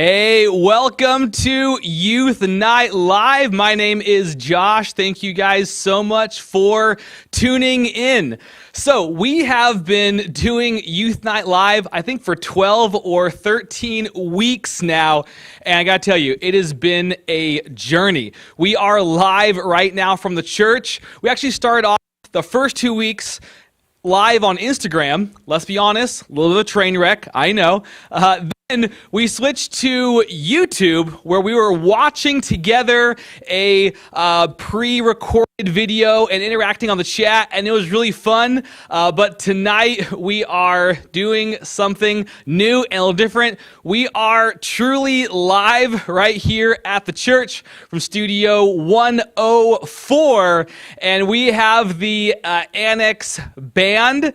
Hey, welcome to Youth Night Live. My name is Josh. Thank you guys so much for tuning in. So we have been doing Youth Night Live, I think for 12 or 13 weeks now. And I got to tell you, it has been a journey. We are live right now from the church. We actually started off the first 2 weeks live on Instagram. Let's be honest, a little bit of a train wreck, I know. Then we switched to YouTube, where we were watching together a pre-recorded video and interacting on the chat, and it was really fun. But tonight we are doing something new and a little different. We are truly live right here at the church from Studio 104, and we have the Annex Band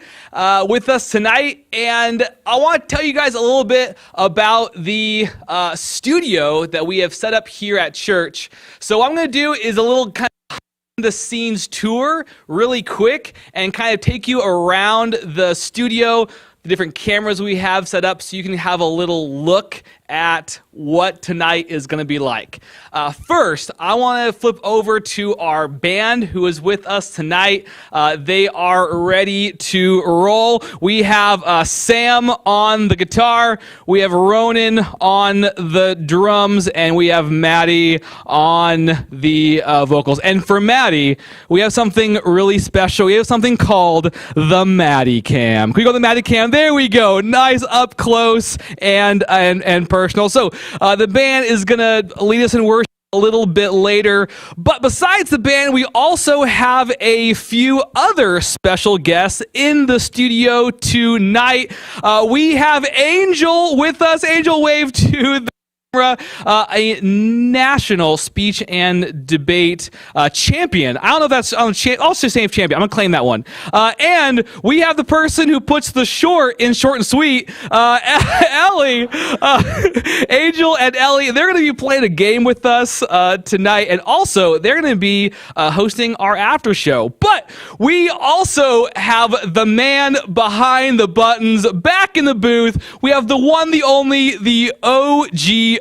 with us tonight. And I want to tell you guys a little bit about the studio that we have set up here at church. So what I'm going to do is a little kind of the scenes tour really quick and kind of take you around the studio, the different cameras we have set up, so you can have a little look at what tonight is going to be like. First, I want to flip over to our band who is with us tonight. They are ready to roll. We have Sam on the guitar, we have Ronan on the drums, and we have Maddie on the vocals. And for Maddie, we have something really special. We have something called the Maddie Cam. Can we go to the Maddie Cam? There we go. Nice up close and personal. So the band is going to lead us in worship a little bit later. But besides the band, we also have a few other special guests in the studio tonight. We have Angel with us. Angel, wave to the a national speech and debate champion. I don't know if that's I'll just say champion. I'm gonna claim that one. And we have the person who puts the short in short and sweet, Ellie. Angel and Ellie, they're gonna be playing a game with us tonight, and also they're gonna be hosting our after show. But we also have the man behind the buttons back in the booth. We have the one, the only, the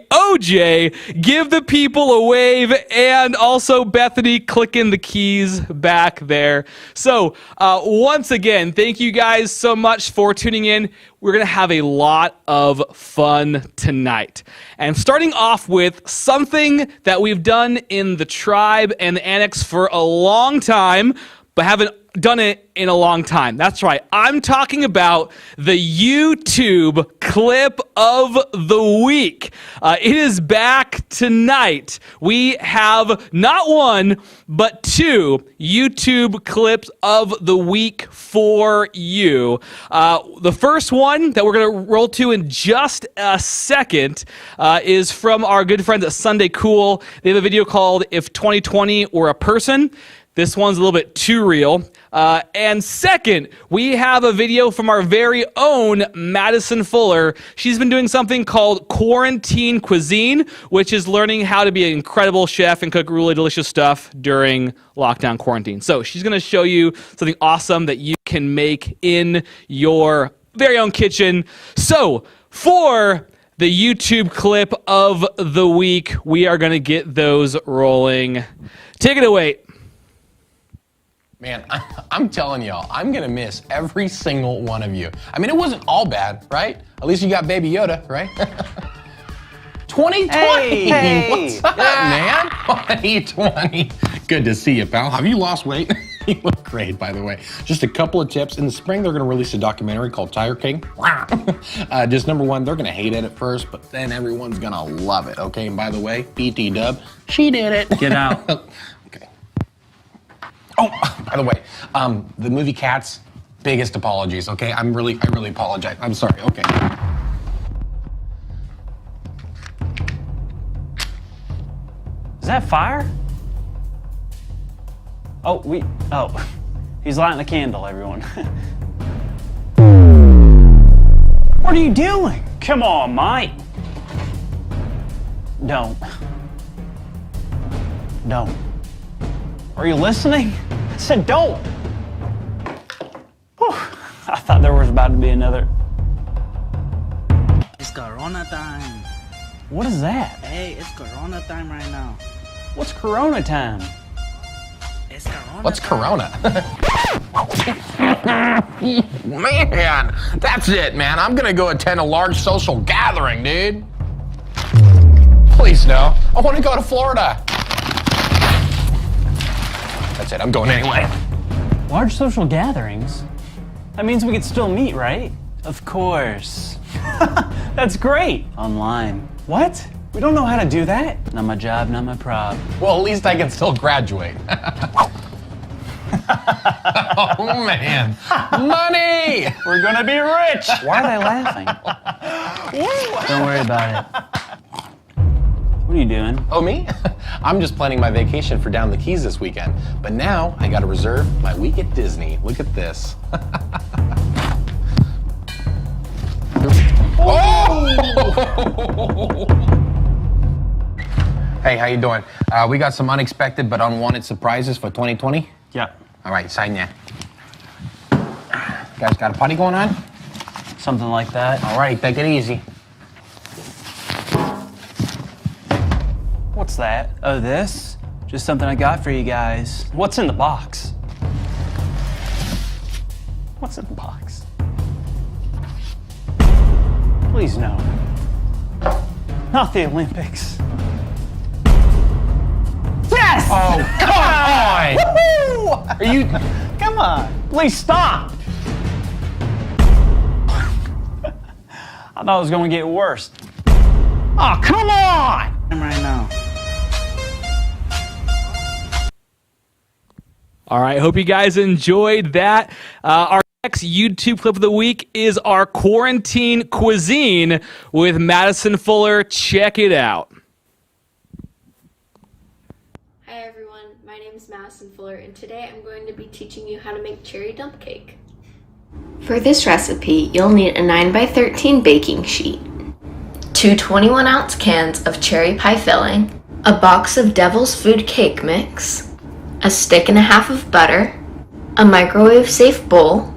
OJ, give the people a wave, and also Bethany clicking the keys back there. So once again, thank you guys so much for tuning in. We're going to have a lot of fun tonight. And starting off with something that we've done in the tribe and the annex for a long time, but haven't done it in a long time. That's right. I'm talking about the YouTube clip of the week. It is back tonight. We have not one, but two YouTube clips of the week for you. The first one that we're going to roll to in just a second is from our good friends at Sunday Cool. They have a video called If 2020 Were a Person. This one's a little bit too real. And second, we have a video from our very own Madison Fuller. She's been doing something called Quarantine Cuisine, which is learning how to be an incredible chef and cook really delicious stuff during lockdown quarantine. So she's going to show you something awesome that you can make in your very own kitchen. So for the YouTube clip of the week, we are going to get those rolling. Take it away. Man, I'm telling y'all, I'm going to miss every single one of you. I mean, it wasn't all bad, right? At least you got Baby Yoda, right? 2020! Hey. What's up, man? 2020. Good to see you, pal. Have you lost weight? You look great, by the way. Just a couple of tips. In the spring, they're going to release a documentary called Tiger King. Just number one, they're going to hate it at first, but then everyone's going to love it, okay? And by the way, BT Dub, she did it. Get out. Okay. Oh, by the way, the movie Cats, biggest apologies, okay? I really apologize. I'm sorry, okay. Is that fire? He's lighting a candle, everyone. What are you doing? Come on, Mike. Don't. Are you listening? I said don't. Whew. I thought there was about to be another. It's Corona time. What is that? Hey, it's Corona time right now. What's Corona time? It's Corona What's time. Corona? Man, that's it, man. I'm gonna go attend a large social gathering, dude. Please no. I want to go to Florida. That's it. I'm going anyway. Large social gatherings? That means we could still meet, right? Of course. That's great. Online. What? We don't know how to do that. Not my job, not my prob. Well, at least I can still graduate. Oh, man. Money! We're gonna be rich! Why are they laughing? Don't worry about it. What are you doing? Oh, me? I'm just planning my vacation for down the Keys this weekend. But now I gotta reserve my week at Disney. Look at this. Oh! Hey, how you doing? We got some unexpected but unwanted surprises for 2020. Yeah. All right, sign there. Guys got a party going on? Something like that. All right, take it easy. What's that? Oh, this? Just something I got for you guys. What's in the box? What's in the box? Please no. Not the Olympics. Yes! Oh, come on! Are you? Come on! Please stop! I thought it was going to get worse. Oh, come on! Right now. All right, hope you guys enjoyed that. Our next YouTube clip of the week is our quarantine cuisine with Madison Fuller. Check it out. Hi everyone, my name is Madison Fuller and today I'm going to be teaching you how to make cherry dump cake. For this recipe, you'll need a 9x13 baking sheet, 2 21-ounce cans of cherry pie filling, a box of Devil's Food cake mix, a stick and a half of butter, a microwave-safe bowl,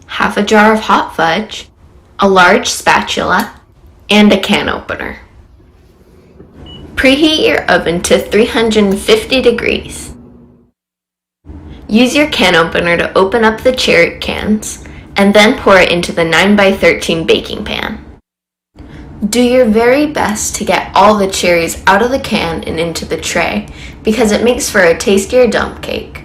half a jar of hot fudge, a large spatula, and a can opener. Preheat your oven to 350 degrees. Use your can opener to open up the cherry cans, and then pour it into the 9x13 baking pan. Do your very best to get all the cherries out of the can and into the tray, because it makes for a tastier dump cake.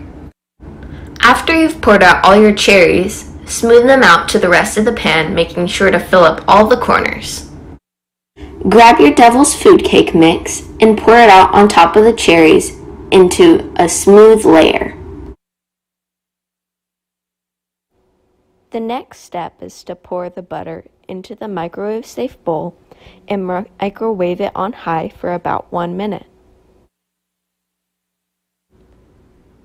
After you've poured out all your cherries, smooth them out to the rest of the pan, making sure to fill up all the corners. Grab your Devil's Food cake mix and pour it out on top of the cherries into a smooth layer. The next step is to pour the butter into the microwave-safe bowl and microwave it on high for about 1 minute.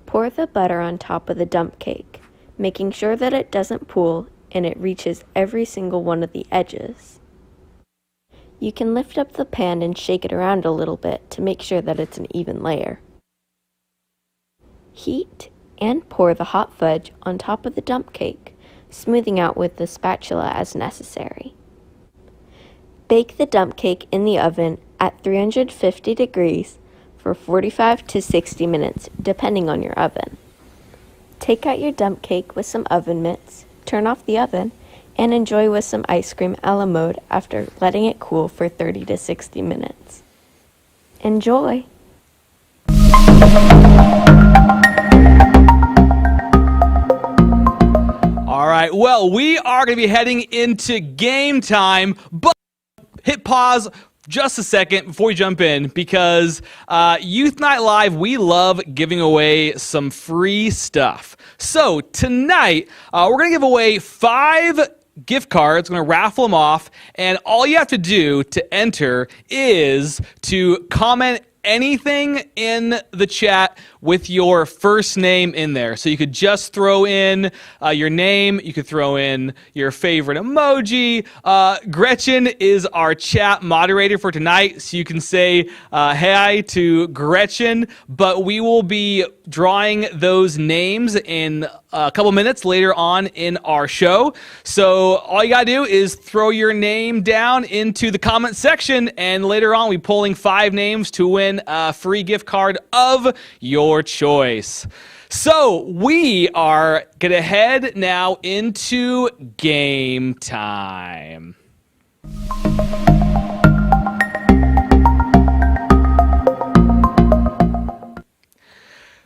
Pour the butter on top of the dump cake, making sure that it doesn't pool and it reaches every single one of the edges. You can lift up the pan and shake it around a little bit to make sure that it's an even layer. Heat and pour the hot fudge on top of the dump cake, smoothing out with the spatula as necessary. Bake the dump cake in the oven at 350 degrees for 45 to 60 minutes, depending on your oven. Take out your dump cake with some oven mitts, turn off the oven, and enjoy with some ice cream a la mode after letting it cool for 30 to 60 minutes. Enjoy! All right, well, we are going to be heading into game time, but hit pause just a second before we jump in, because Youth Night Live, we love giving away some free stuff. So tonight, we're going to give away 5 gift cards. We're going to raffle them off, and all you have to do to enter is to comment anything in the chat with your first name in there. So you could just throw in your name. You could throw in your favorite emoji. Gretchen is our chat moderator for tonight, so you can say hi to Gretchen. But we will be drawing those names in a couple minutes later on in our show. So all you got to do is throw your name down into the comment section, and later on we'll be pulling 5 names to win a free gift card of your choice. So we are going to head now into game time.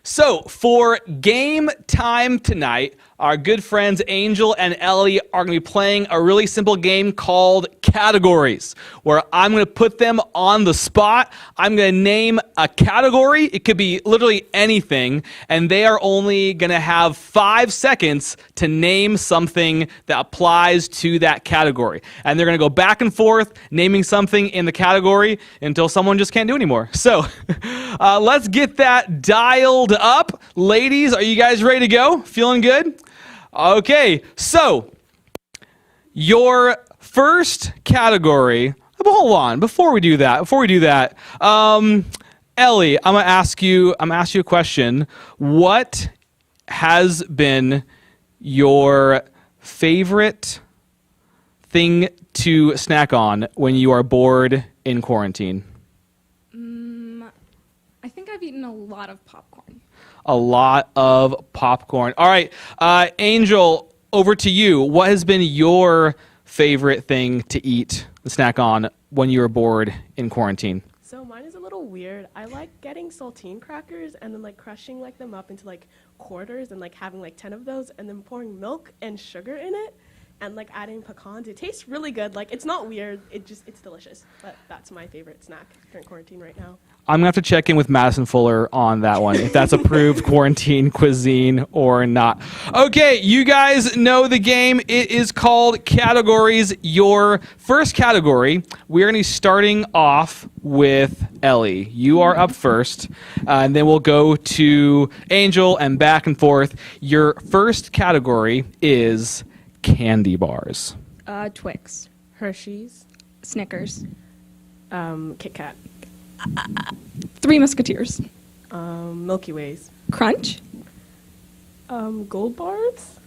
So for game time tonight, our good friends Angel and Ellie are going to be playing a really simple game called Categories, where I'm going to put them on the spot. I'm going to name a category. It could be literally anything, and they are only going to have 5 seconds to name something that applies to that category. And they're going to go back and forth naming something in the category until someone just can't do anymore. So let's get that dialed up. Ladies, are you guys ready to go? Feeling good? Okay, so your first category. Hold on, before we do that, Ellie, I'm gonna ask you a question. What has been your favorite thing to snack on when you are bored in quarantine? I think I've eaten a lot of popcorn. A lot of popcorn. All right, Angel, over to you. What has been your favorite thing to eat, snack on, when you were bored in quarantine? So mine is a little weird. I like getting saltine crackers and then like crushing like them up into like quarters and like having like 10 of those and then pouring milk and sugar in it and like adding pecans. It tastes really good. Like it's not weird. It's delicious. But that's my favorite snack during quarantine right now. I'm going to have to check in with Madison Fuller on that one, if that's approved quarantine cuisine or not. Okay, you guys know the game. It is called Categories. Your first category, we're going to be starting off with Ellie. You are up first, and then we'll go to Angel and back and forth. Your first category is candy bars. Twix, Hershey's, Snickers, Kit Kat, Three Musketeers, Milky Ways, Crunch, Gold Bars,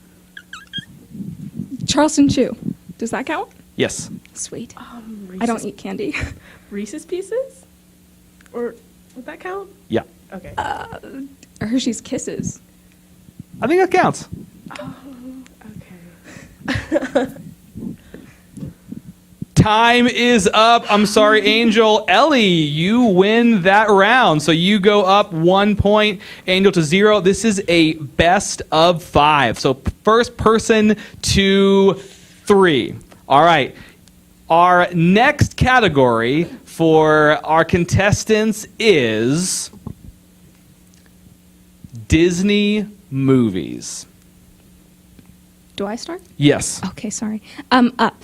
Charleston Chew. Does that count? Yes. Sweet. Reese's, I don't eat candy. Reese's Pieces? Or would that count? Yeah. Okay. Hershey's Kisses. I think that counts. Okay. Time is up. I'm sorry, Angel. Ellie, you win that round. So you go up 1 point, Angel to 0. This is a best of 5. So first person to 3. All right. Our next category for our contestants is Disney movies. Do I start? Yes. Okay, sorry. Up.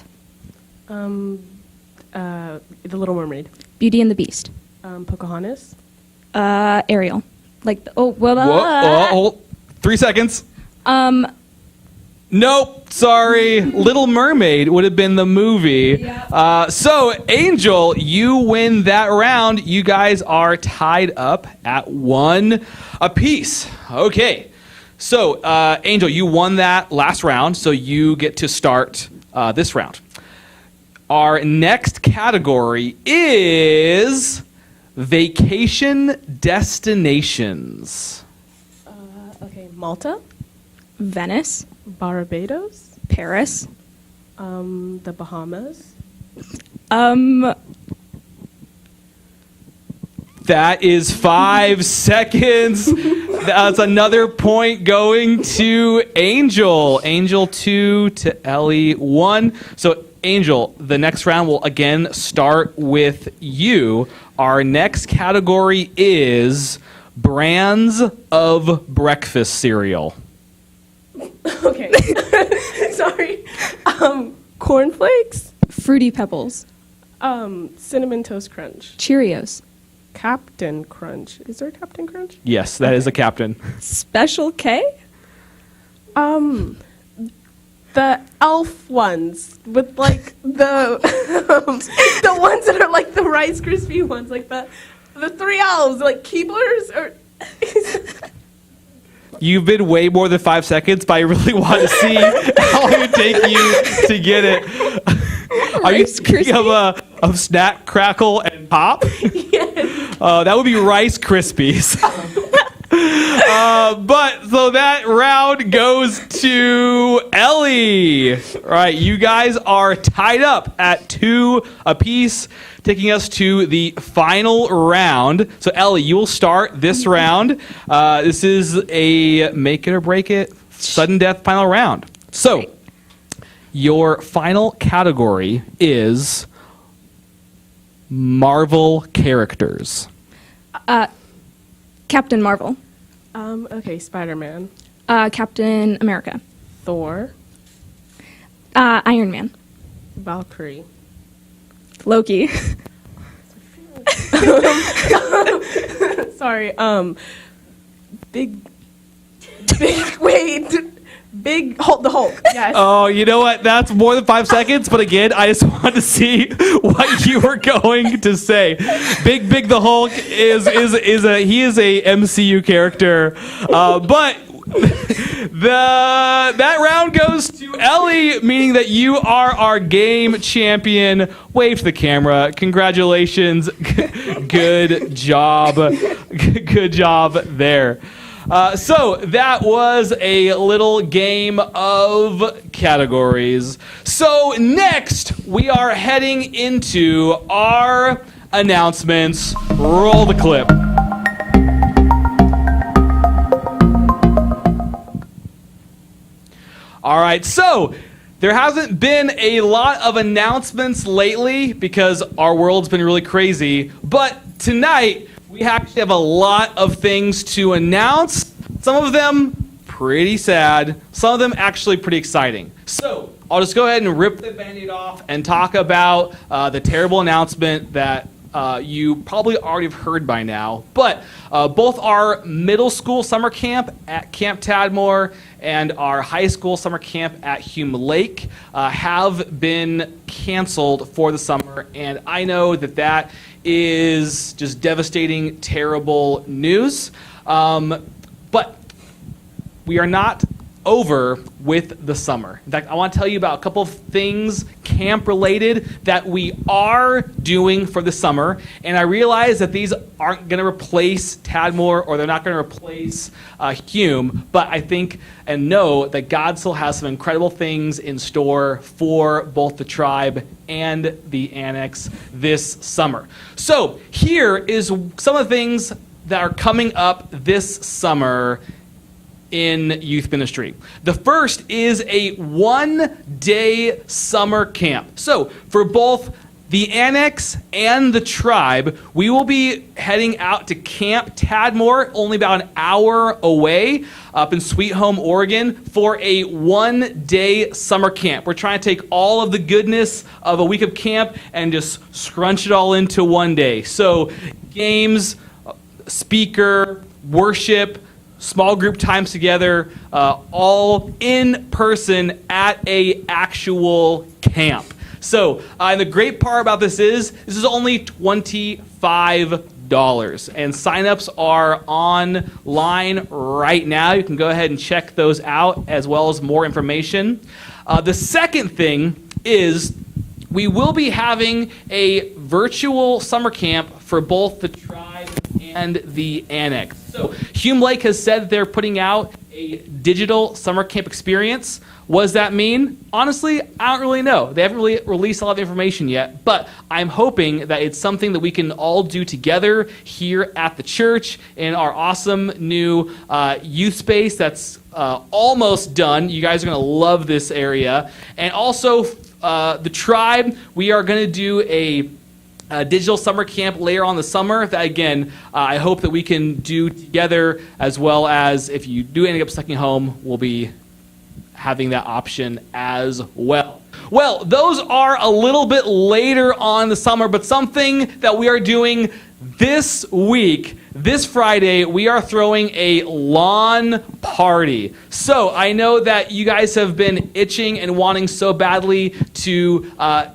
The Little Mermaid, Beauty and the Beast. Pocahontas, Ariel. Like, Whoa, 3 seconds. Nope, sorry. Little Mermaid would have been the movie. So, Angel, you win that round. You guys are tied up at 1 apiece. Okay. So, Angel, you won that last round, so you get to start this round. Our next category is vacation destinations. okay, Malta, Venice, Barbados, Paris, the Bahamas, That is 5 seconds. That's another point going to Angel. Angel 2 to Ellie 1. So, Angel, the next round will again start with you. Our next category is brands of breakfast cereal. Okay. Sorry. Cornflakes, Fruity Pebbles, Cinnamon Toast Crunch, Cheerios, Captain Crunch. Is there a Captain Crunch? Yes, that is a captain. Special K, The elf ones with like the the ones that are like the Rice Krispie ones, like the 3 elves, like Keeblers or You've been way more than 5 seconds, but I really want to see how long it take you to get it. Are you thinking of Snack, Crackle, and Pop? Yes. That would be Rice Krispies. But so that round goes to Ellie. All right, you guys are tied up at 2 apiece, taking us to the final round. So Ellie, you will start this round. This is a make it or break it, sudden death final round. So your final category is Marvel characters. Captain Marvel. Okay, Spider-Man, Captain America. Thor, Iron Man. Valkyrie. Loki. Sorry, Big Hulk, the Hulk. Yes. Oh, you know what? That's more than 5 seconds. But again, I just wanted to see what you were going to say. Big the Hulk is a MCU character, but that round goes to Ellie, meaning that you are our game champion. Wave to the camera. Congratulations. Good job. Good job there. So that was a little game of categories. So next, we are heading into our announcements. Roll the clip. All right, so there hasn't been a lot of announcements lately because our world's been really crazy, but tonight we actually have a lot of things to announce. Some of them pretty sad, some of them actually pretty exciting. So I'll just go ahead and rip the Band-Aid off and talk about the terrible announcement that you probably already have heard by now. But both our middle school summer camp at Camp Tadmore and our high school summer camp at Hume Lake have been canceled for the summer. And I know that that is just devastating, terrible news. But we are not over with the summer. In fact, I want to tell you about a couple of things camp related that we are doing for the summer. And I realize that these aren't going to replace Tadmore or they're not going to replace Hume, but I think and know that God still has some incredible things in store for both the tribe and the Annex this summer. So here is some of the things that are coming up this summer in youth ministry. The first is a 1-day summer camp. So for both the Annex and the tribe, we will be heading out to Camp Tadmore, only about an hour away, up in Sweet Home, Oregon, for a 1-day summer camp. We're trying to take all of the goodness of a week of camp and just scrunch it all into one day. So games, speaker, worship, small group times together, all in person at a actual camp. So, and the great part about this is only $25, and signups are online right now. You can go ahead and check those out, as well as more information. The second thing is we will be having a virtual summer camp for both the tribe and the Annex. So Hume Lake has said they're putting out a digital summer camp experience. What does that mean? Honestly, I don't really know. They haven't really released a lot of information yet, but I'm hoping that it's something that we can all do together here at the church in our awesome new youth space that's almost done. You guys are going to love this area. And also the tribe, we are going to do a digital summer camp later on the summer that, again, I hope that we can do together, as well as if you do end up staying home, we'll be having that option as well. Well, those are a little bit later on in the summer, but something that we are doing this week this Friday, we are throwing a lawn party. So I know that you guys have been itching and wanting so badly to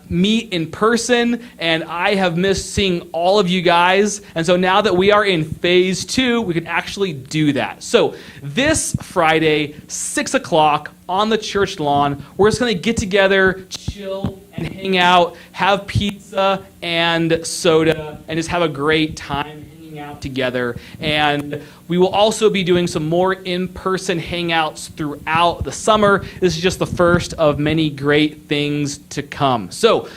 meet in person, and I have missed seeing all of you guys. And so now that we are in phase 2, we can actually do that. So this Friday, 6 o'clock on the church lawn, we're just going to get together, chill, and hang out, have pizza and soda, and just have a great time out together. And we will also be doing some more in-person hangouts throughout the summer. This is just the first of many great things to come. So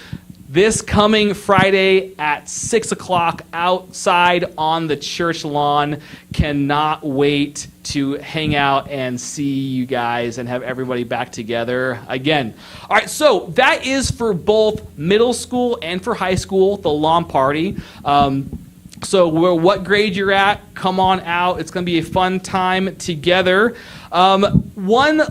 this coming Friday at 6 o'clock outside on the church lawn. Cannot wait to hang out and see you guys and have everybody back together again. All right, so that is for both middle school and for high school, the lawn party. So what grade you're at, come on out. It's going to be a fun time together. One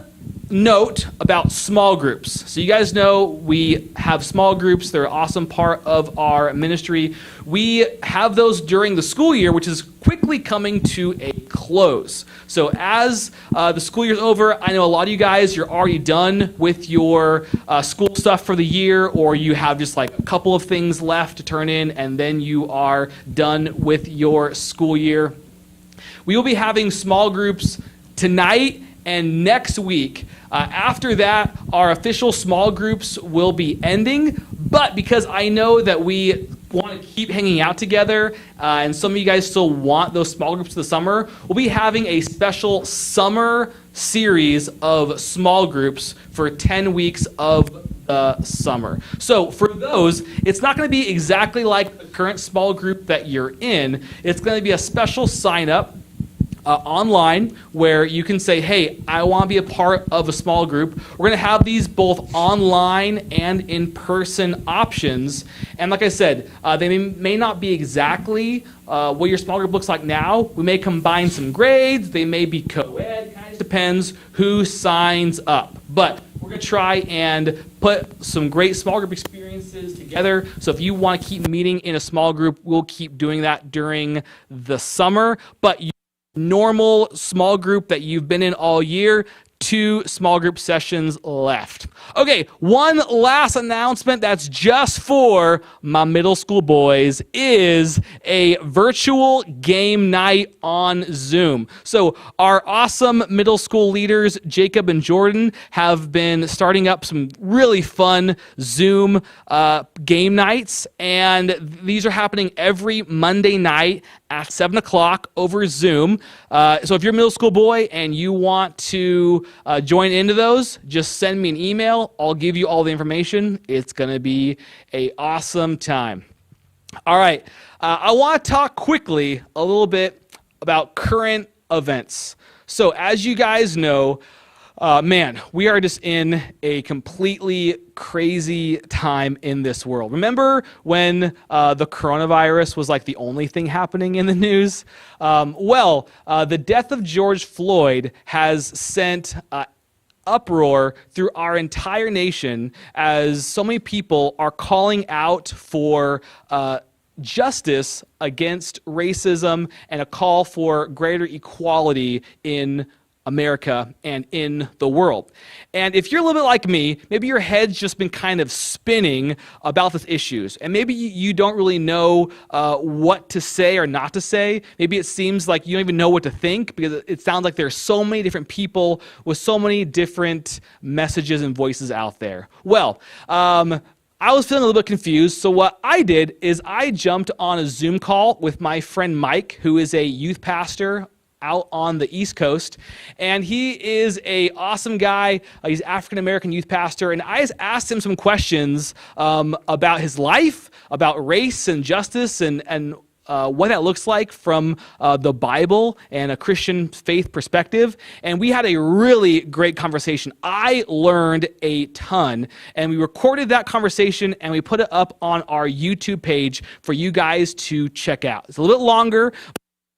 note about small groups. So you guys know we have small groups. They're an awesome part of our ministry. We have those during the school year, which is quickly coming to a close. So as the school year's over, I know a lot of you guys, you're already done with your school stuff for the year, or you have just like a couple of things left to turn in, and then you are done with your school year. We will be having small groups tonight and next week. After that, our official small groups will be ending, but because I know that we want to keep hanging out together, and some of you guys still want those small groups in the summer, we'll be having a special summer series of small groups for 10 weeks of the summer. So for those, it's not going to be exactly like the current small group that you're in. It's going to be a special sign up online where you can say, hey, I want to be a part of a small group. We're going to have these both online and in-person options. And like I said, they may not be exactly what your small group looks like now. We may combine some grades. They may be co-ed. It kind of depends who signs up. But we're going to try and put some great small group experiences together. So if you want to keep meeting in a small group, we'll keep doing that during the summer. But normal small group that you've been in all year, 2 small group sessions left. Okay, one last announcement that's just for my middle school boys is a virtual game night on Zoom. So our awesome middle school leaders, Jacob and Jordan, have been starting up some really fun Zoom game nights, and these are happening every Monday night at 7 o'clock over Zoom. So if you're a middle school boy and you want to join into those, just send me an email. I'll give you all the information. It's going to be an awesome time. All right. I want to talk quickly a little bit about current events. So as you guys know, man, we are just in a completely crazy time in this world. Remember when the coronavirus was like the only thing happening in the news? The death of George Floyd has sent uproar through our entire nation as so many people are calling out for justice against racism and a call for greater equality in America and in the world. And if you're a little bit like me, maybe your head's just been kind of spinning about these issues, and maybe you don't really know what to say or not to say. Maybe it seems like you don't even know what to think because it sounds like there's so many different people with so many different messages and voices out there. Well, I was feeling a little bit confused, so what I did is I jumped on a Zoom call with my friend Mike, who is a youth pastor out on the East Coast, and he is a awesome guy. He's African-American youth pastor, and I just asked him some questions about his life, about race and justice, and what that looks like from the Bible and a Christian faith perspective. And we had a really great conversation. I learned a ton, and we recorded that conversation and we put it up on our YouTube page for you guys to check out. It's a little bit longer.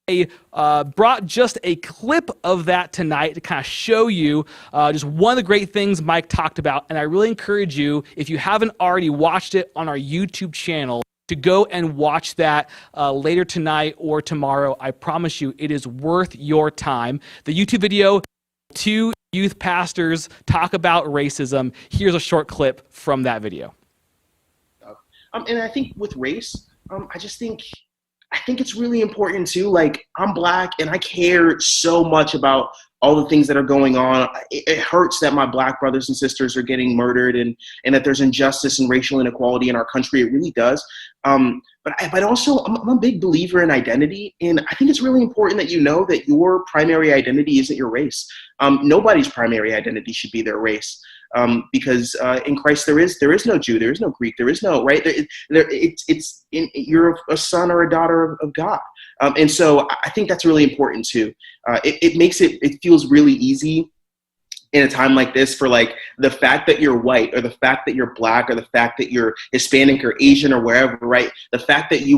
I brought just a clip of that tonight to kind of show you just one of the great things Mike talked about. And I really encourage you, if you haven't already watched it on our YouTube channel, to go and watch that later tonight or tomorrow. I promise you, it is worth your time. The YouTube video, 2 youth pastors talk about racism. Here's a short clip from that video. And I think with race, I think it's really important too. Like, I'm Black and I care so much about all the things that are going on. It hurts that my Black brothers and sisters are getting murdered and that there's injustice and racial inequality in our country. It really does. But also, I'm a big believer in identity. And I think it's really important that you know that your primary identity isn't your race. Nobody's primary identity should be their race. Because in Christ there is no Jew, there is no Greek, there is no, right? You're a son or a daughter of God. And so I think that's really important too. It feels really easy in a time like this for like the fact that you're white or the fact that you're Black or the fact that you're Hispanic or Asian or wherever, right? The fact that you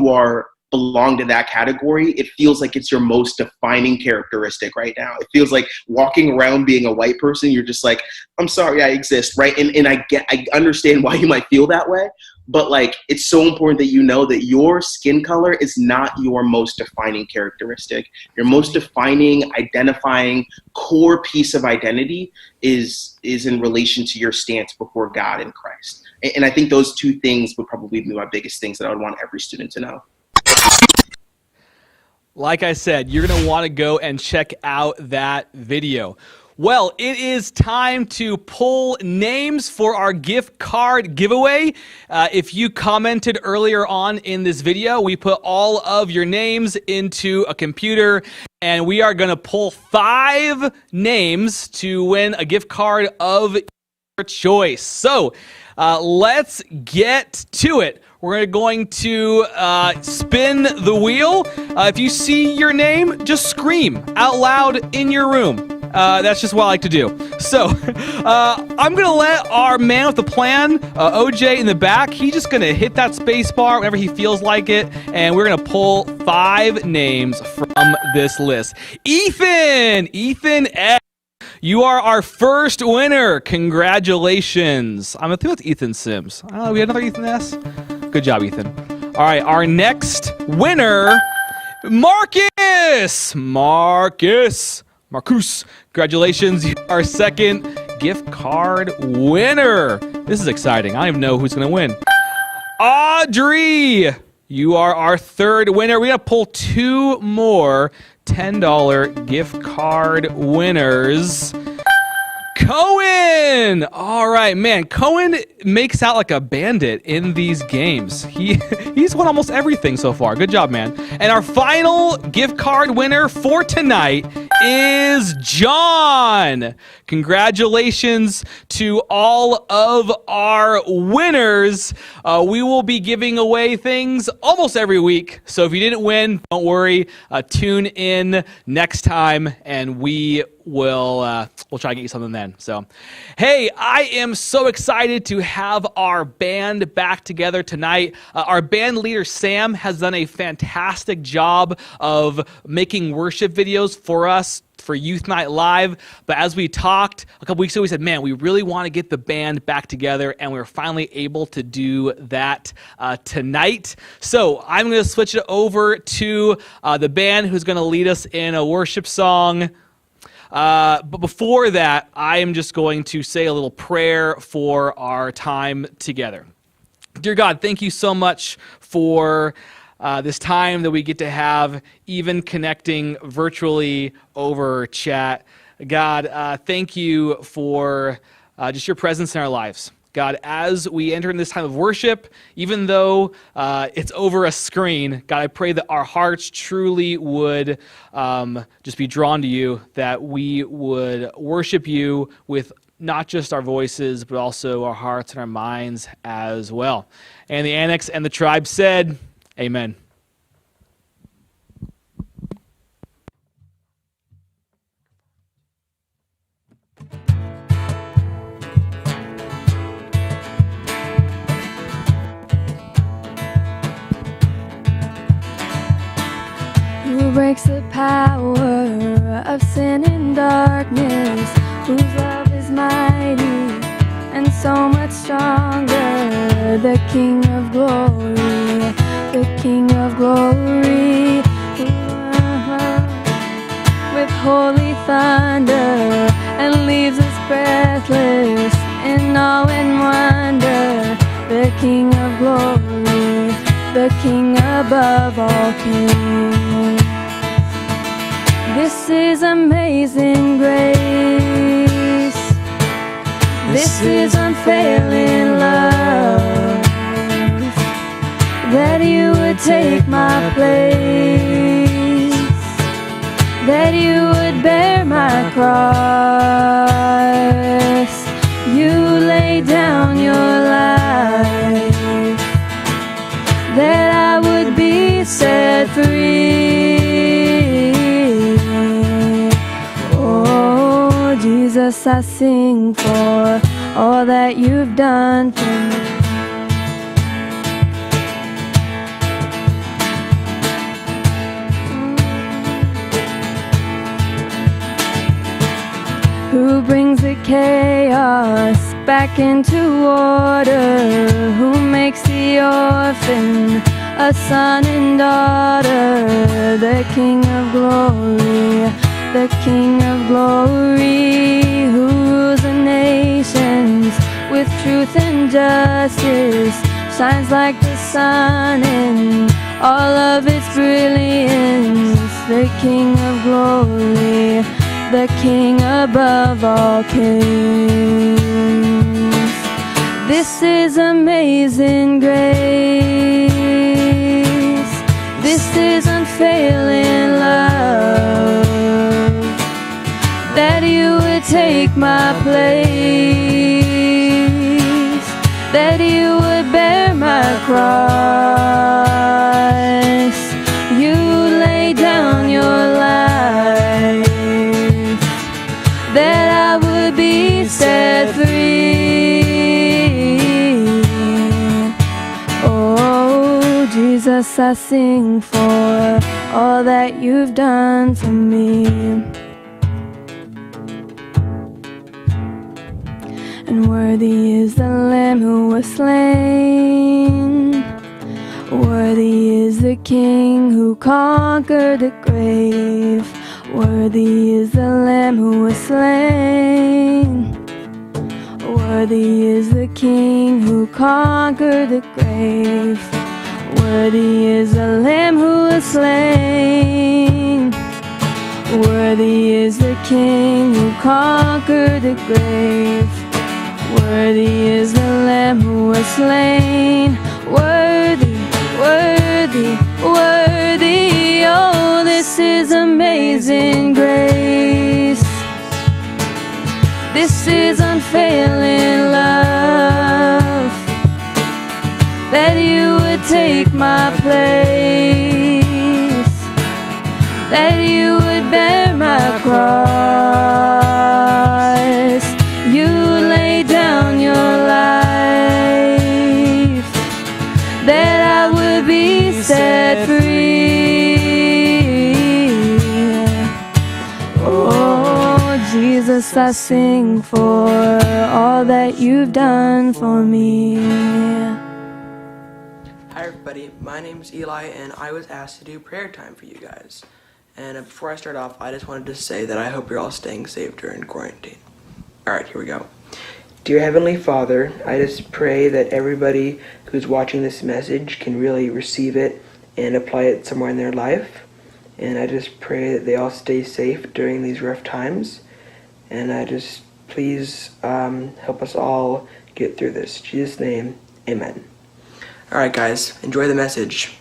belong to that category, it feels like it's your most defining characteristic right now. It feels like walking around being a white person, you're just like, I'm sorry I exist, right? And I understand why you might feel that way, but like, it's so important that you know that your skin color is not your most defining characteristic. Your most defining, identifying core piece of identity is in relation to your stance before God in Christ. And I think those 2 things would probably be my biggest things that I would want every student to know. Like I said, you're going to want to go and check out that video. Well, it is time to pull names for our gift card giveaway. If you commented earlier on in this video, we put all of your names into a computer, and we are going to pull 5 names to win a gift card of your choice. So let's get to it. We're going to spin the wheel. If you see your name, just scream out loud in your room. That's just what I like to do. So I'm going to let our man with the plan, OJ in the back, he's just going to hit that space bar whenever he feels like it, and we're going to pull 5 names from this list. Ethan F. You are our first winner. Congratulations. I'm going to think it's Ethan Sims. I don't know, we had another Ethan S? Good job, Ethan. All right, our next winner, Marcus. Congratulations. You are our second gift card winner. This is exciting. I don't even know who's going to win. Audrey. You are our third winner. We got to pull 2 more $10 gift card winners. Cohen! All right, man. Cohen makes out like a bandit in these games. He's won almost everything so far. Good job, man. And our final gift card winner for tonight is John. Congratulations to all of our winners. We will be giving away things almost every week. So if you didn't win, don't worry. Tune in next time, and we'll try to get you something then. So, hey, I am so excited to have our band back together tonight. Our band leader, Sam, has done a fantastic job of making worship videos for us for Youth Night Live. But as we talked a couple weeks ago, we said, man, we really want to get the band back together, and we're finally able to do that tonight. So I'm going to switch it over to the band who's going to lead us in a worship song. But before that, I am just going to say a little prayer for our time together. Dear God, thank you so much for this time that we get to have, even connecting virtually over chat. God, thank you for just your presence in our lives. God, as we enter in this time of worship, even though it's over a screen, God, I pray that our hearts truly would just be drawn to you, that we would worship you with not just our voices, but also our hearts and our minds as well. And the Annex and the tribe said, amen. Who breaks the power of sin and darkness, whose love is mighty and so much stronger, the King of glory. the King of glory. With holy thunder, and leaves us breathless in awe and wonder. The King of glory, the King above all kings. This is amazing grace. This is unfailing love. That you would take my place, that you would bear my cross. You lay down your life, that I would be set free. Oh, Jesus, I sing for all that you've done for me. Who brings the chaos back into order? Who makes the orphan a son and daughter? The King of glory, the King of glory, who rules the nations with truth and justice, shines like the sun in all of its brilliance. The King of glory, the King above all kings. This is amazing grace. This is unfailing love. That you would take my place, that you would bear my cross. You lay down your life, that I would be set free. Oh, Jesus, I sing for all that you've done for me. And worthy is the Lamb who was slain. Worthy is the King who conquered the grave. Worthy is the Lamb who was slain. Worthy is the King who conquered the grave. Worthy is the Lamb who was slain. Worthy is the King who conquered the grave. Worthy is the Lamb who was slain. Worthy, worthy, worthy. Oh, this is amazing grace. This is unfailing love. That you would take my place, that you would bear my cross. You lay down your life, that I would be set free. Oh, Jesus, I sing for all that you've done for me. Hi everybody, my name is Eli and I was asked to do prayer time for you guys. And before I start off, I just wanted to say that I hope you're all staying safe during quarantine. Alright, here we go. Dear Heavenly Father, I just pray that everybody who's watching this message can really receive it and apply it somewhere in their life. And I just pray that they all stay safe during these rough times. And I just, please help us all get through this. In Jesus' name, amen. Alright guys, enjoy the message.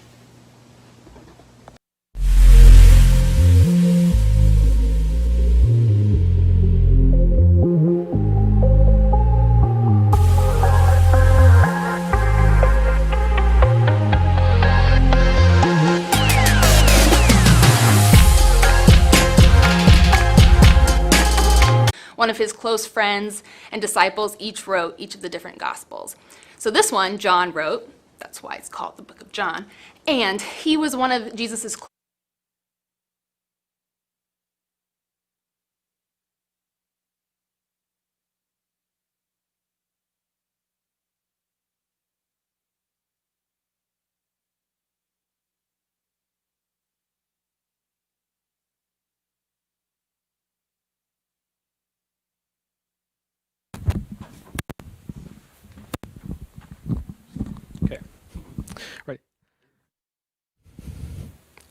One of his close friends and disciples each wrote each of the different Gospels. So this one, John wrote, that's why it's called the Book of John, and he was one of Jesus's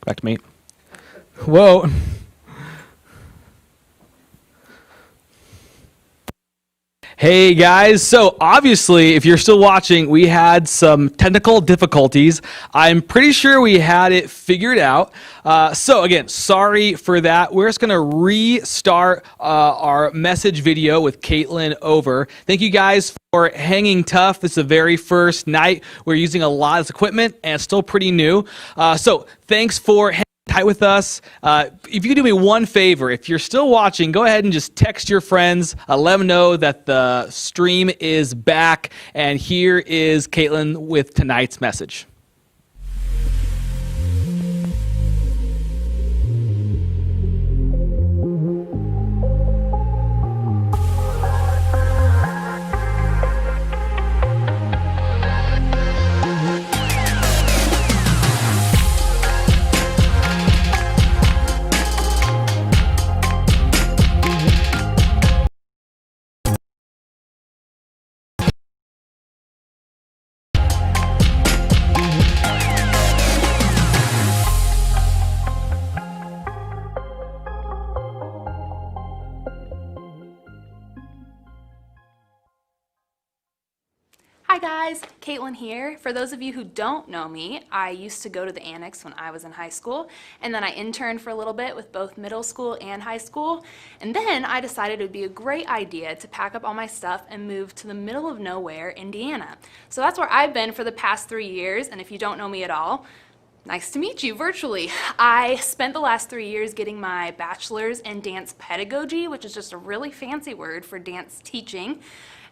Back to me. Whoa. Hey guys, so obviously if you're still watching, we had some technical difficulties. I'm pretty sure we had it figured out. So again, sorry for that. We're just going to restart our message video with Caitlyn over. Thank you guys for hanging tough. This is the very first night. We're using a lot of equipment and it's still pretty new. So thanks for hanging tight with us. If you could do me one favor, if you're still watching, go ahead and just text your friends. Let them know that the stream is back. And here is Caitlyn with tonight's message. Hi guys, Caitlyn here. For those of you who don't know me, I used to go to the Annex when I was in high school, and then I interned for a little bit with both middle school and high school, and then I decided it would be a great idea to pack up all my stuff and move to the middle of nowhere, Indiana. So that's where I've been for the past 3 years, and if you don't know me at all, nice to meet you virtually. I spent the last 3 years getting my bachelor's in dance pedagogy, which is just a really fancy word for dance teaching.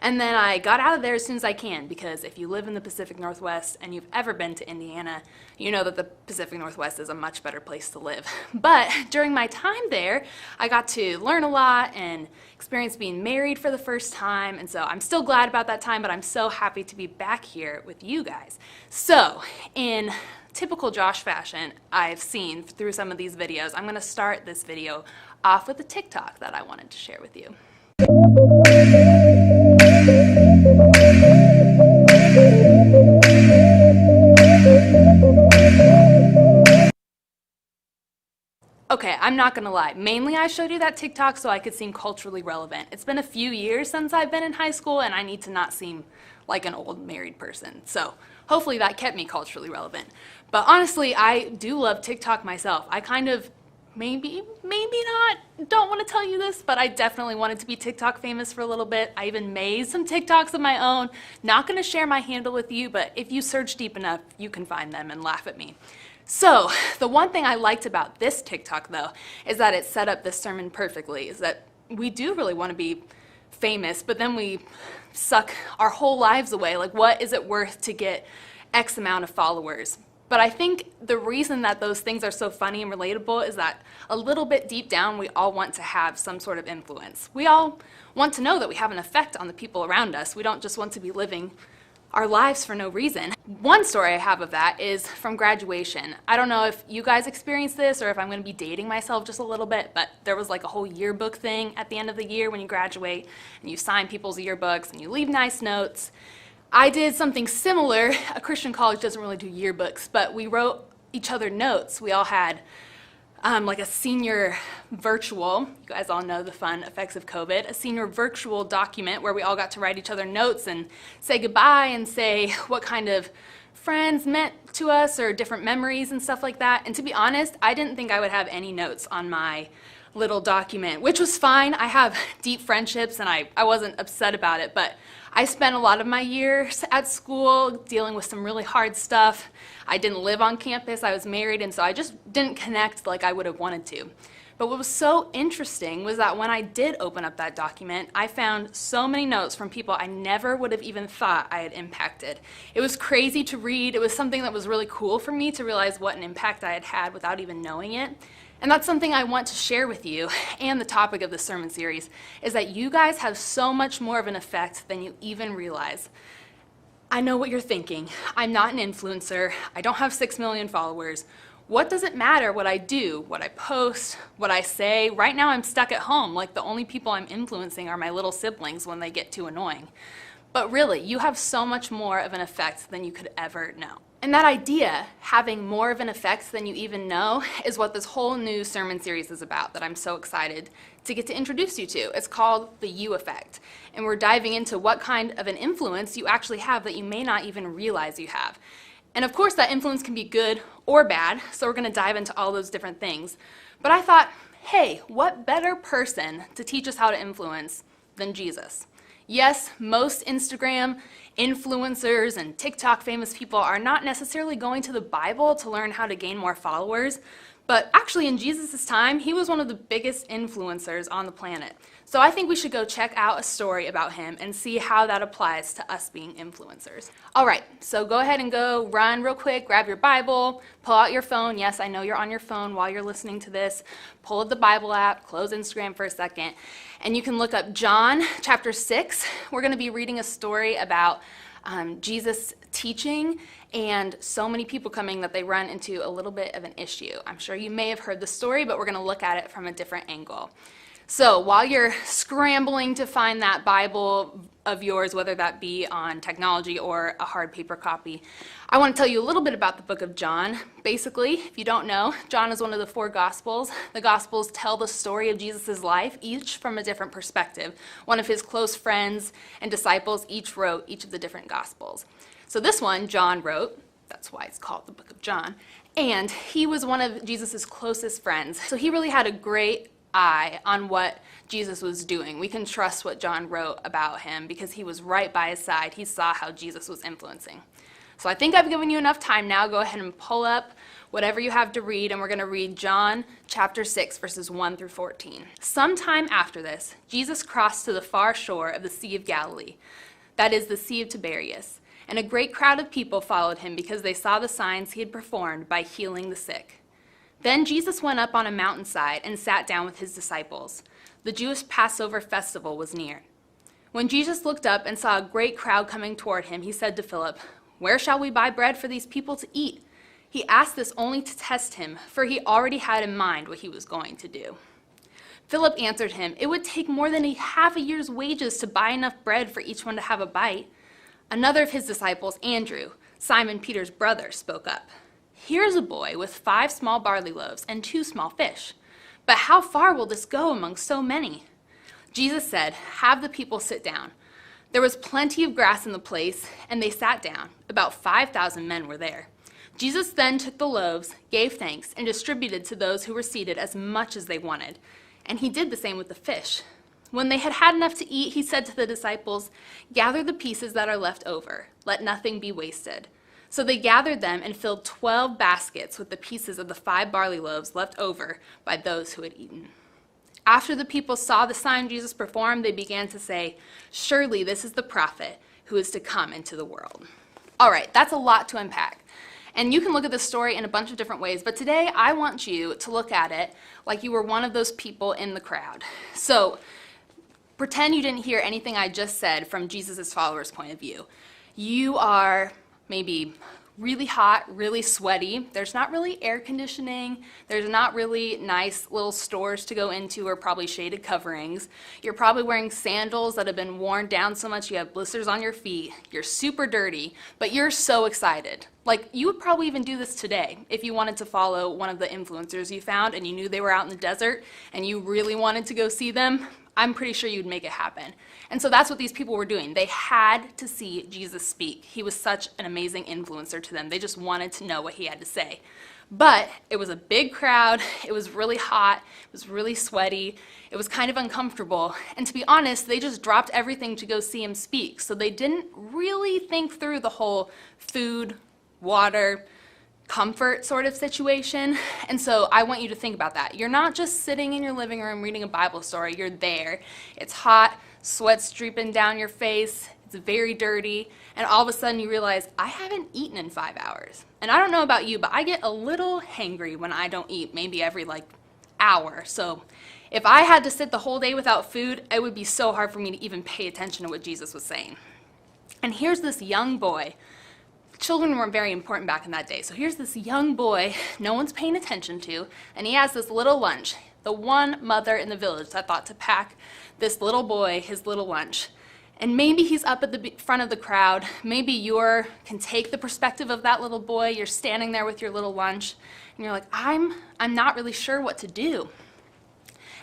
And then I got out of there as soon as I can, because if you live in the Pacific Northwest and you've ever been to Indiana, you know that the Pacific Northwest is a much better place to live. But during my time there, I got to learn a lot and experience being married for the first time. And so I'm still glad about that time, but I'm so happy to be back here with you guys. So in typical Josh fashion I've seen through some of these videos, I'm gonna start this video off with a TikTok that I wanted to share with you. Okay, I'm not gonna lie. Mainly I showed you that TikTok so I could seem culturally relevant. It's been a few years since I've been in high school and I need to not seem like an old married person. So hopefully that kept me culturally relevant. But honestly, I do love TikTok myself. I kind of, maybe not, don't want to tell you this, but I definitely wanted to be TikTok famous for a little bit. I even made some TikToks of my own. Not gonna share my handle with you, but if you search deep enough, you can find them and laugh at me. So the one thing I liked about this TikTok though, is that it set up this sermon perfectly, is that we do really want to be famous, but then we suck our whole lives away. Like, what is it worth to get X amount of followers? But I think the reason that those things are so funny and relatable is that a little bit deep down, we all want to have some sort of influence. We all want to know that we have an effect on the people around us. We don't just want to be living our lives for no reason. One story I have of that is from graduation. I don't know if you guys experienced this or if I'm gonna be dating myself just a little bit, but there was like a whole yearbook thing at the end of the year when you graduate and you sign people's yearbooks and you leave nice notes. I did something similar. A Christian college doesn't really do yearbooks, but we wrote each other notes. We all had like a senior virtual, you guys all know the fun effects of COVID, a senior virtual document where we all got to write each other notes and say goodbye and say what kind of friends meant to us or different memories and stuff like that. And to be honest, I didn't think I would have any notes on my little document, which was fine. I have deep friendships and I wasn't upset about it, but I spent a lot of my years at school dealing with some really hard stuff. I didn't live on campus, I was married, and so I just didn't connect like I would have wanted to. But what was so interesting was that when I did open up that document, I found so many notes from people I never would have even thought I had impacted. It was crazy to read. It was something that was really cool for me to realize what an impact I had had without even knowing it. And that's something I want to share with you, and the topic of this sermon series, is that you guys have so much more of an effect than you even realize. I know what you're thinking. I'm not an influencer. I don't have 6 million followers. What does it matter what I do, what I post, what I say? Right now I'm stuck at home, like the only people I'm influencing are my little siblings when they get too annoying. But really, you have so much more of an effect than you could ever know. And that idea, having more of an effect than you even know, is what this whole new sermon series is about that I'm so excited to get to introduce you to. It's called the You Effect. And we're diving into what kind of an influence you actually have that you may not even realize you have. And of course, that influence can be good or bad, so we're going to dive into all those different things. But I thought, hey, what better person to teach us how to influence than Jesus? Yes, most Instagram influencers and TikTok famous people are not necessarily going to the Bible to learn how to gain more followers, but actually in Jesus' time, he was one of the biggest influencers on the planet. So I think we should go check out a story about him and see how that applies to us being influencers. All right, so go ahead and go run real quick, grab your Bible, pull out your phone. Yes, I know you're on your phone while you're listening to this. Pull up the Bible app, close Instagram for a second, and you can look up John chapter 6. We're going to be reading a story about Jesus teaching and so many people coming that they run into a little bit of an issue. I'm sure you may have heard the story, but we're going to look at it from a different angle. So while you're scrambling to find that Bible of yours, whether that be on technology or a hard paper copy, I want to tell you a little bit about the book of John. Basically, if you don't know, John is one of the 4 Gospels. The Gospels tell the story of Jesus' life, each from a different perspective. One of his close friends and disciples each wrote each of the different Gospels. So this one, John wrote, that's why it's called the book of John, and he was one of Jesus' closest friends. So he really had a great eye on what Jesus was doing. We can trust what John wrote about him because he was right by his side. He saw how Jesus was influencing. So I think I've given you enough time now. Go ahead and pull up whatever you have to read, and we're going to read John chapter 6, verses 1 through 14. Sometime after this, Jesus crossed to the far shore of the Sea of Galilee, that is the Sea of Tiberias, and a great crowd of people followed him because they saw the signs he had performed by healing the sick. Then Jesus went up on a mountainside and sat down with his disciples. The Jewish Passover festival was near. When Jesus looked up and saw a great crowd coming toward him, he said to Philip, "Where shall we buy bread for these people to eat?" He asked this only to test him, for he already had in mind what he was going to do. Philip answered him, "It would take more than half a year's wages to buy enough bread for each one to have a bite." Another of his disciples, Andrew, Simon Peter's brother, spoke up. "Here's a boy with 5 small barley loaves and 2 small fish. But how far will this go among so many?" Jesus said, "Have the people sit down." There was plenty of grass in the place, and they sat down. About 5,000 men were there. Jesus then took the loaves, gave thanks, and distributed to those who were seated as much as they wanted. And he did the same with the fish. When they had had enough to eat, he said to the disciples, "Gather the pieces that are left over. Let nothing be wasted." So they gathered them and filled 12 baskets with the pieces of the 5 barley loaves left over by those who had eaten. After the people saw the sign Jesus performed, they began to say, "Surely this is the prophet who is to come into the world." All right, that's a lot to unpack. And you can look at this story in a bunch of different ways, but today I want you to look at it like you were one of those people in the crowd. So pretend you didn't hear anything I just said from Jesus' followers' point of view. You are maybe really hot, really sweaty. There's not really air conditioning. There's not really nice little stores to go into or probably shaded coverings. You're probably wearing sandals that have been worn down so much you have blisters on your feet. You're super dirty, but you're so excited. Like, you would probably even do this today if you wanted to follow one of the influencers you found and you knew they were out in the desert and you really wanted to go see them. I'm pretty sure you'd make it happen. And so that's what these people were doing. They had to see Jesus speak. He was such an amazing influencer to them. They just wanted to know what he had to say. But it was a big crowd. It was really hot. It was really sweaty. It was kind of uncomfortable. And to be honest, they just dropped everything to go see him speak. So they didn't really think through the whole food, water, comfort sort of situation. And so I want you to think about that. You're not just sitting in your living room reading a Bible story. You're there. It's hot, sweat's dripping down your face. It's very dirty. And all of a sudden you realize, I haven't eaten in 5 hours. And I don't know about you, but I get a little hangry when I don't eat, maybe every hour. So if I had to sit the whole day without food, it would be so hard for me to even pay attention to what Jesus was saying. And here's this young boy. Children weren't very important back in that day. So here's this young boy no one's paying attention to, and he has this little lunch. The one mother in the village that thought to pack this little boy his little lunch. And maybe he's up at the front of the crowd. Maybe you can take the perspective of that little boy. You're standing there with your little lunch, and you're like, I'm not really sure what to do.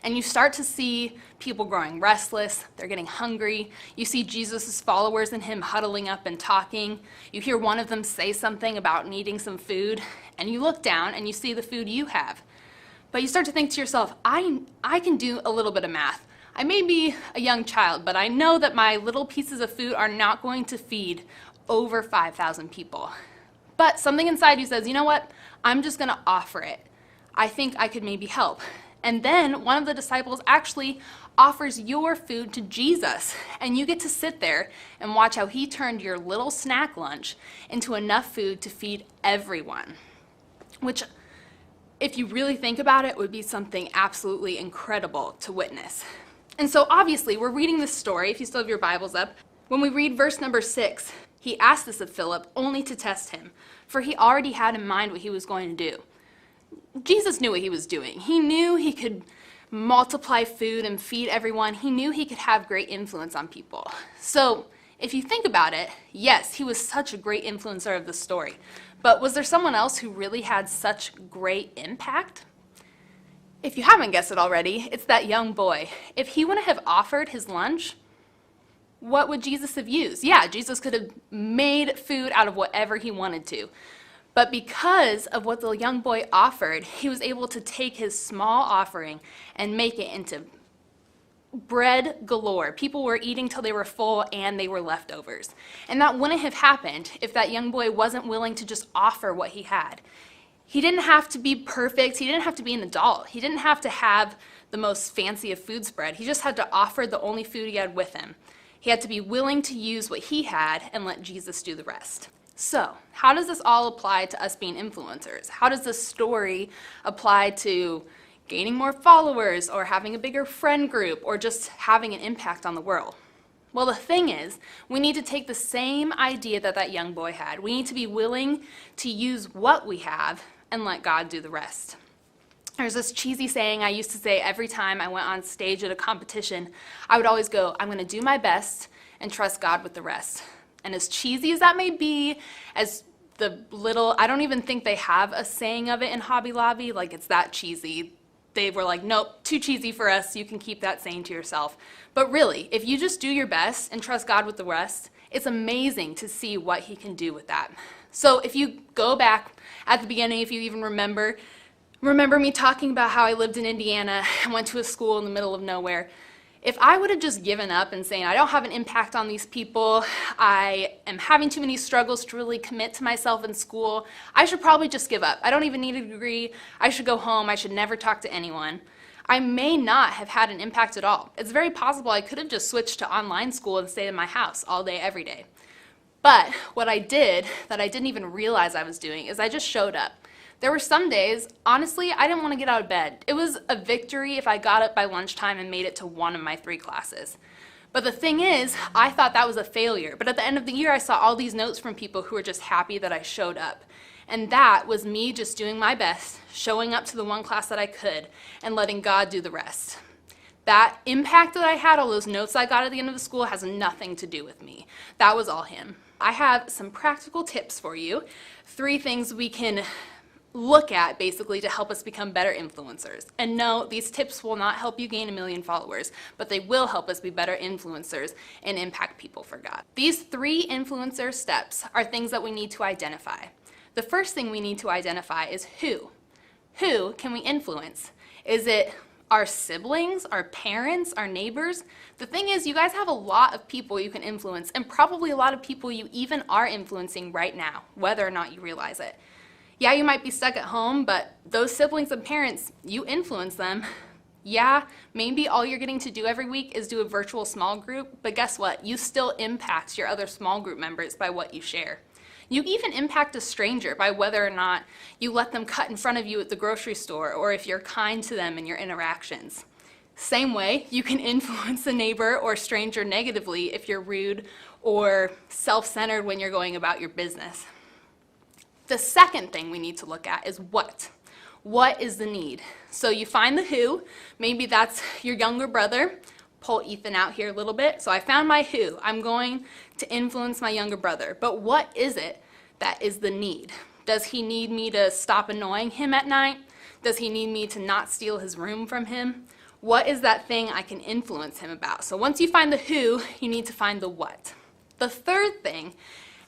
And you start to see people growing restless. They're getting hungry. You see Jesus' followers and him huddling up and talking. You hear one of them say something about needing some food, and you look down and you see the food you have. But you start to think to yourself, I can do a little bit of math. I may be a young child, but I know that my little pieces of food are not going to feed over 5,000 people. But something inside you says, you know what? I'm just going to offer it. I think I could maybe help. And then one of the disciples actually offers your food to Jesus, and you get to sit there and watch how he turned your little snack lunch into enough food to feed everyone, which, if you really think about it, would be something absolutely incredible to witness. And so obviously we're reading this story, if you still have your Bibles up. When we read verse number 6, he asked this of Philip only to test him, for he already had in mind what he was going to do. Jesus knew what he was doing. He knew he could multiply food and feed everyone. He knew he could have great influence on people. So if you think about it, yes, he was such a great influencer of the story. But was there someone else who really had such great impact? If you haven't guessed it already, it's that young boy. If he wouldn't have offered his lunch, what would Jesus have used? Yeah, Jesus could have made food out of whatever he wanted to. But because of what the young boy offered, he was able to take his small offering and make it into bread galore. People were eating till they were full and they were leftovers. And that wouldn't have happened if that young boy wasn't willing to just offer what he had. He didn't have to be perfect. He didn't have to be an adult. He didn't have to have the most fancy of food spread. He just had to offer the only food he had with him. He had to be willing to use what he had and let Jesus do the rest. So, how does this all apply to us being influencers? How does this story apply to gaining more followers or having a bigger friend group or just having an impact on the world? Well, the thing is, we need to take the same idea that that young boy had. We need to be willing to use what we have and let God do the rest. There's this cheesy saying I used to say every time I went on stage at a competition. I would always go, I'm going to do my best and trust God with the rest. And as cheesy as that may be, as the little, I don't even think they have a saying of it in Hobby Lobby, like it's that cheesy. They were like, nope, too cheesy for us, you can keep that saying to yourself. But really, if you just do your best and trust God with the rest, it's amazing to see what he can do with that. So if you go back at the beginning, if you even remember me talking about how I lived in Indiana and went to a school in the middle of nowhere. If I would have just given up and saying, I don't have an impact on these people, I am having too many struggles to really commit to myself in school, I should probably just give up. I don't even need a degree. I should go home. I should never talk to anyone. I may not have had an impact at all. It's very possible I could have just switched to online school and stayed in my house all day, every day. But what I did that I didn't even realize I was doing is I just showed up. There were some days, honestly, I didn't want to get out of bed. It was a victory if I got up by lunchtime and made it to one of my 3 classes. But the thing is, I thought that was a failure. But at the end of the year, I saw all these notes from people who were just happy that I showed up. And that was me just doing my best, showing up to the one class that I could, and letting God do the rest. That impact that I had, all those notes I got at the end of the school, has nothing to do with me. That was all him. I have some practical tips for you. 3 things we can look at basically to help us become better influencers. And no, these tips will not help you gain 1 million followers, but they will help us be better influencers and impact people for God. These 3 influencer steps are things that we need to identify. The first thing we need to identify is who. Who can we influence? Is it our siblings, our parents, our neighbors? The thing is, you guys have a lot of people you can influence, and probably a lot of people you even are influencing right now, whether or not you realize it. Yeah, you might be stuck at home, but those siblings and parents, you influence them. Yeah, maybe all you're getting to do every week is do a virtual small group, but guess what? You still impact your other small group members by what you share. You even impact a stranger by whether or not you let them cut in front of you at the grocery store, or if you're kind to them in your interactions. Same way, you can influence a neighbor or stranger negatively if you're rude or self-centered when you're going about your business. The second thing we need to look at is what. What is the need? So you find the who, maybe that's your younger brother. pull Ethan out here a little bit. So I found my who. I'm going to influence my younger brother. But what is it that is the need? Does he need me to stop annoying him at night? Does he need me to not steal his room from him? What is that thing I can influence him about? So once you find the who, you need to find the what. The third thing,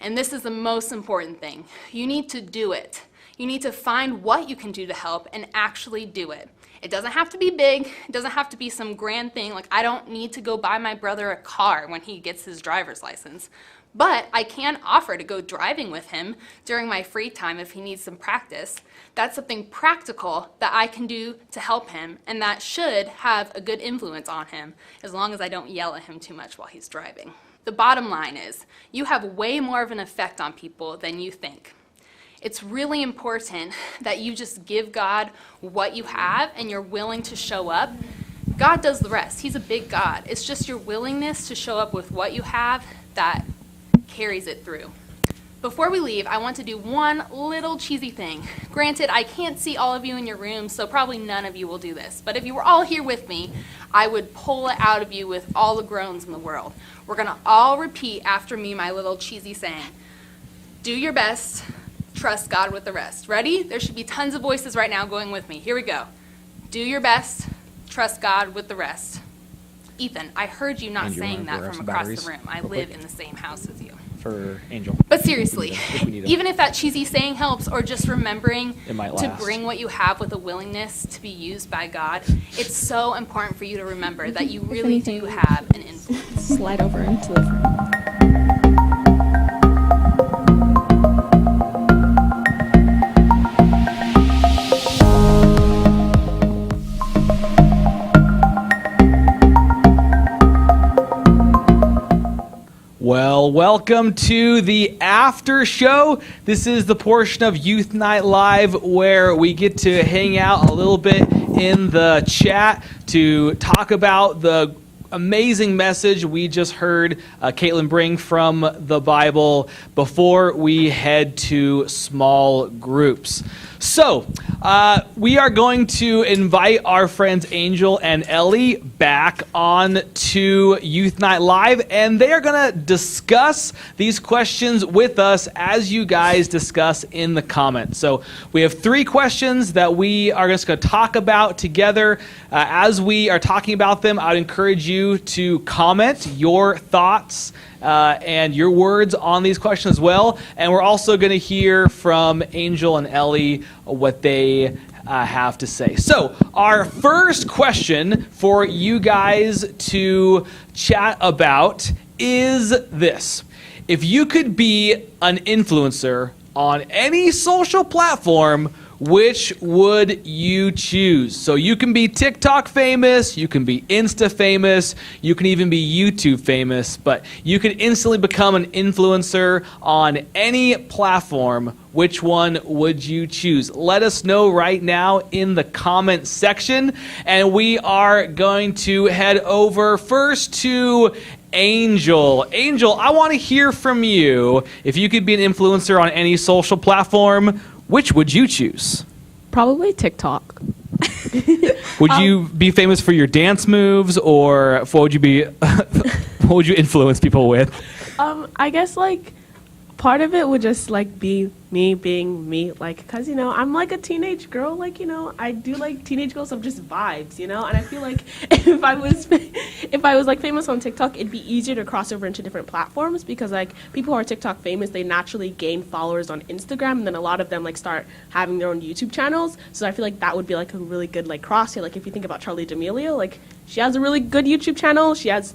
and this is the most important thing, you need to do it. You need to find what you can do to help and actually do it. It doesn't have to be big. It doesn't have to be some grand thing. Like, I don't need to go buy my brother a car when he gets his driver's license. But I can offer to go driving with him during my free time if he needs some practice. That's something practical that I can do to help him, and that should have a good influence on him as long as I don't yell at him too much while he's driving. The bottom line is, you have way more of an effect on people than you think. It's really important that you just give God what you have and you're willing to show up. God does the rest. He's a big God. It's just your willingness to show up with what you have that carries it through. Before we leave, I want to do one little cheesy thing. Granted, I can't see all of you in your rooms, so probably none of you will do this. But if you were all here with me, I would pull it out of you with all the groans in the world. We're going to all repeat after me my little cheesy saying. Do your best. Trust God with the rest. Ready? There should be tons of voices right now going with me. Here we go. Do your best. Trust God with the rest. Ethan, I heard you not saying that from across the room. I live in the same house as you. For Angel. But seriously, even if that cheesy saying helps, or just remembering to bring what you have with a willingness to be used by God, it's so important for you to remember that you really do have an influence. Slide over into the front. Well, welcome to the after show. This is the portion of Youth Night Live where we get to hang out a little bit in the chat to talk about the amazing message we just heard Caitlyn bring from the Bible before we head to small groups. So, we are going to invite our friends Angel and Ellie back on to Youth Night Live, and they are going to discuss these questions with us as you guys discuss in the comments. So, we have 3 questions that we are just going to talk about together. As we are talking about them, I would encourage you to comment your thoughts and your words on these questions as well. And we're also going to hear from Angel and Ellie what they have to say. So our first question for you guys to chat about is this. If you could be an influencer on any social platform, which would you choose? So you can be TikTok famous, you can be Insta famous, you can even be YouTube famous, but you could instantly become an influencer on any platform. Which one would you choose? Let us know right now in the comment section. And we are going to head over first to Angel. Angel, I want to hear from you. If you could be an influencer on any social platform, which would you choose? Probably TikTok. Would you be famous for your dance moves, or what would you be? What would you influence people with? I guess like part of it would just like be me being me, like, because I'm like a teenage girl, like, I do like teenage girls of just vibes, and I feel like if I was like famous on TikTok, it'd be easier to cross over into different platforms, because like people who are TikTok famous, they naturally gain followers on Instagram, and then a lot of them like start having their own YouTube channels. So I feel like that would be like a really good like cross here. Like if you think about Charli D'Amelio, like she has a really good YouTube channel, she has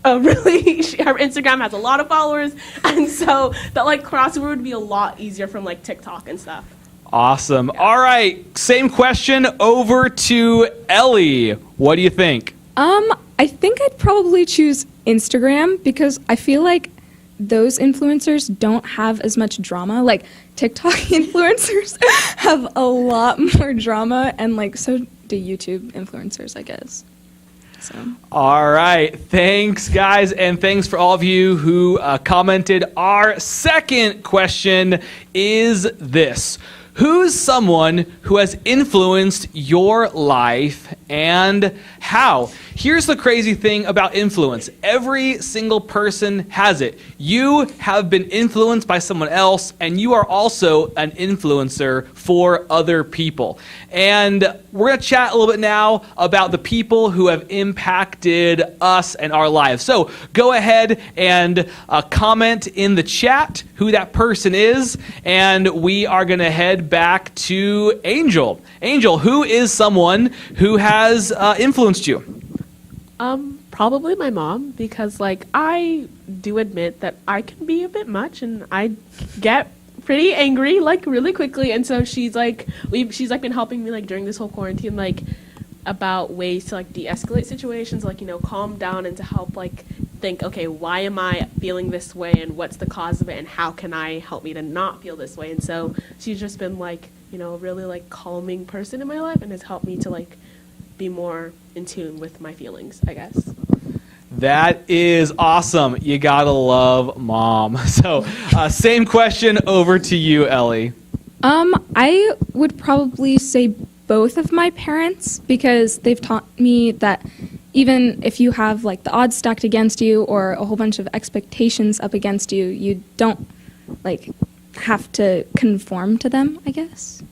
her Instagram has a lot of followers, and so that like crossover would be a lot easier from like TikTok and stuff. Awesome. Yeah. All right, same question over to Ellie. What do you think? I think I'd probably choose Instagram, because I feel like those influencers don't have as much drama. Like TikTok influencers have a lot more drama, and like so do YouTube influencers, I guess. So. All right. Thanks, guys. And thanks for all of you who commented. Our second question is this. Who's someone who has influenced your life and how? Here's the crazy thing about influence. Every single person has it. You have been influenced by someone else, and you are also an influencer for other people. And we're going to chat a little bit now about the people who have impacted us and our lives. So go ahead and comment in the chat who that person is, and we are going to head back to Angel. Angel, who is someone who has influenced you? Probably my mom, because like I do admit that I can be a bit much and I get pretty angry like really quickly, and so she's been helping me like during this whole quarantine, like about ways to like de-escalate situations, like, you know, calm down, and to help like think, okay, why am I feeling this way and what's the cause of it and how can I help me to not feel this way. And so she's just been like, you know, a really like calming person in my life and has helped me to like be more in tune with my feelings, I guess. That is awesome. You gotta love mom. So same question over to you, Ellie. I would probably say both of my parents, because they've taught me that even if you have like the odds stacked against you or a whole bunch of expectations up against you, you don't like have to conform to them, I guess.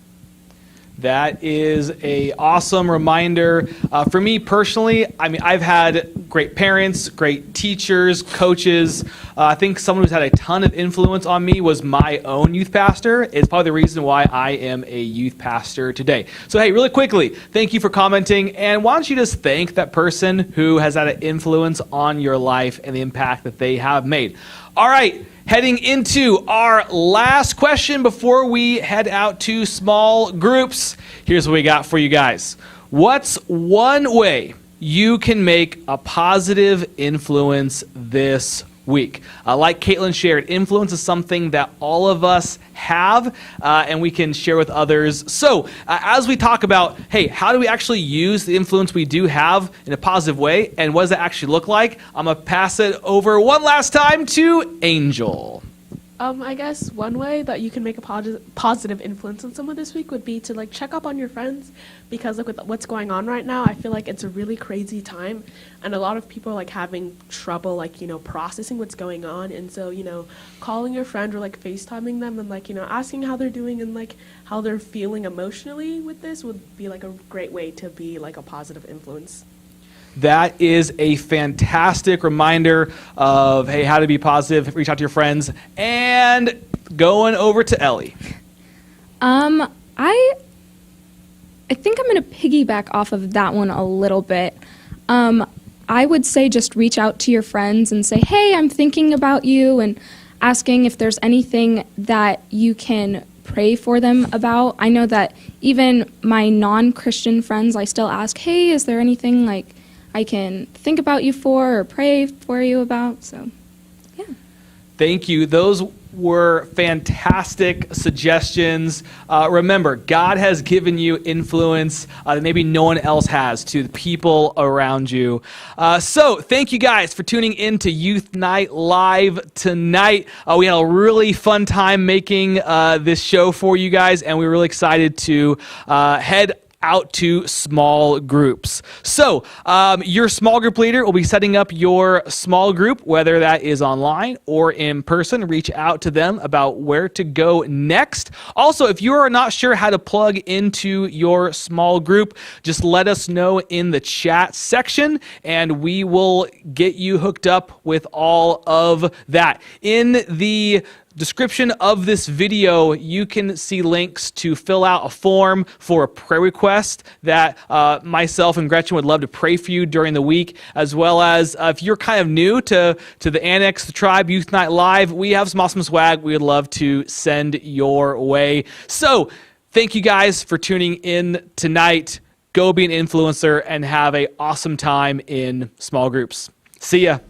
That is a awesome reminder. For me personally, I mean, I've had great parents, great teachers, coaches. I think someone who's had a ton of influence on me was my own youth pastor. It's probably the reason why I am a youth pastor today. So hey, really quickly, thank you for commenting. And why don't you just thank that person who has had an influence on your life and the impact that they have made. All right. Heading into our last question before we head out to small groups. Here's what we got for you guys. What's one way you can make a positive influence this week? Like Caitlyn shared, influence is something that all of us have and we can share with others. So as we talk about, hey, how do we actually use the influence we do have in a positive way, and what does that actually look like? I'm going to pass it over one last time to Angel. I guess one way that you can make a positive influence on someone this week would be to like check up on your friends, because like with what's going on right now, I feel like it's a really crazy time, and a lot of people are like having trouble like, you know, processing what's going on. And so, you know, calling your friend or like FaceTiming them and like, you know, asking how they're doing and like how they're feeling emotionally with this would be like a great way to be like a positive influence. That is a fantastic reminder of, hey, how to be positive, reach out to your friends. And going over to Ellie. I think I'm going to piggyback off of that one a little bit. I would say just reach out to your friends and say, hey, I'm thinking about you, and asking if there's anything that you can pray for them about. I know that even my non-Christian friends, I still ask, hey, is there anything like I can think about you for or pray for you about? So, yeah. Thank you. Those were fantastic suggestions. Remember, God has given you influence that maybe no one else has to the people around you. So thank you guys for tuning in to Youth Night Live tonight. We had a really fun time making this show for you guys, and we're really excited to head out to small groups. So your small group leader will be setting up your small group, whether that is online or in person. Reach out to them about where to go next. Also, if you are not sure how to plug into your small group, just let us know in the chat section and we will get you hooked up with all of that. In the description of this video, you can see links to fill out a form for a prayer request that myself and Gretchen would love to pray for you during the week, as well as if you're kind of new to the Annex, the Tribe, Youth Night Live, we have some awesome swag we would love to send your way. So thank you guys for tuning in tonight. Go be an influencer and have an awesome time in small groups. See ya.